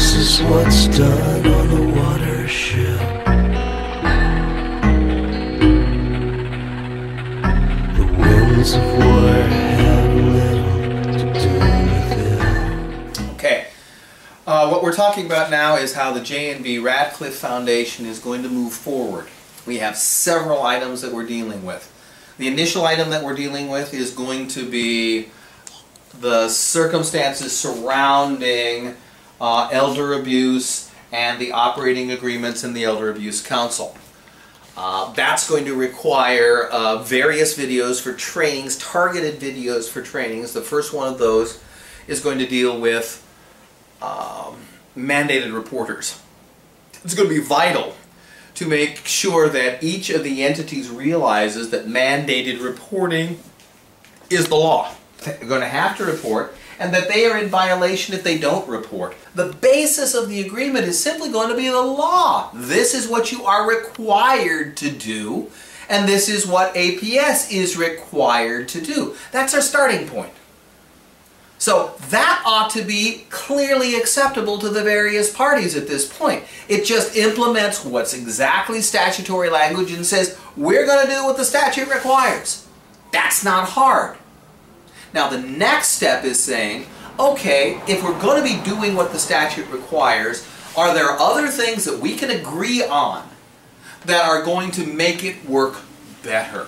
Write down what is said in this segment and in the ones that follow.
This is what's done on the watershed. The winds of war have little to do with it. Okay, what we're talking about now is how the J&B Radcliffe Foundation is going to move forward. We have several items that we're dealing with. The initial item that we're dealing with is going to be the circumstances surrounding elder abuse and the operating agreements in the Elder Abuse Council. That's going to require various videos for trainings, targeted videos for trainings. The first one of those is going to deal with mandated reporters. It's going to be vital to make sure that each of the entities realizes that mandated reporting is the law. They're going to have to report, and that they are in violation if they don't report. The basis of the agreement is simply going to be the law. This is what you are required to do, and this is what APS is required to do. That's our starting point. So that ought to be clearly acceptable to the various parties at this point. It just implements what's exactly statutory language and says, we're going to do what the statute requires. That's not hard. Now the next step is saying, okay, if we're going to be doing what the statute requires, are there other things that we can agree on that are going to make it work better?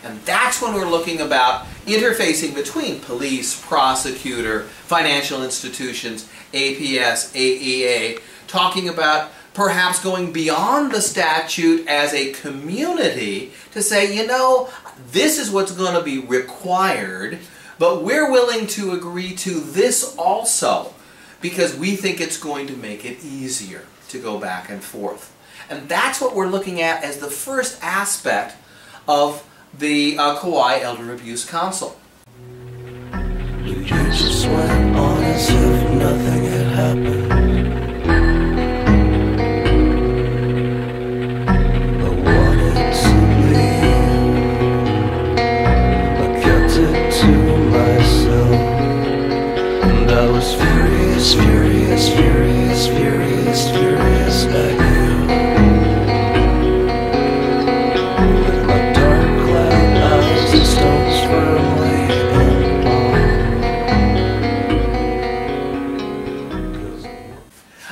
And that's when we're looking about interfacing between police, prosecutor, financial institutions, APS, AEA, talking about perhaps going beyond the statute as a community to say, you know, this is what's going to be required, but we're willing to agree to this also because we think it's going to make it easier to go back and forth. And that's what we're looking at as the first aspect of the Kauai Elder Abuse Council. You just went on as if nothing had happened. I wanted to leave. I kept it to myself. And I was furious, furious, furious, furious, furious at you. With my dark cloud eyes and stones firmly in palm.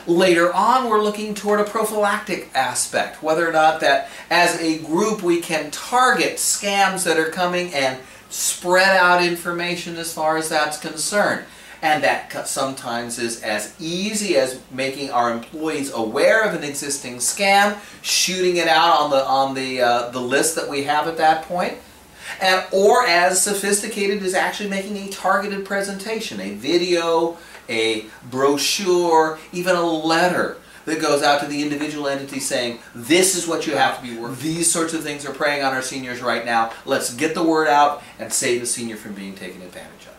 Later on, we're looking toward a prophylactic aspect, whether or not that as a group we can target scams that are coming and spread out information as far as that's concerned. And that sometimes is as easy as making our employees aware of an existing scam, shooting it out on the list that we have at that point, and or as sophisticated as actually making a targeted presentation, a video, a brochure, even a letter that goes out to the individual entity saying, this is what you have to be working. These sorts of things are preying on our seniors right now. Let's get the word out and save the senior from being taken advantage of.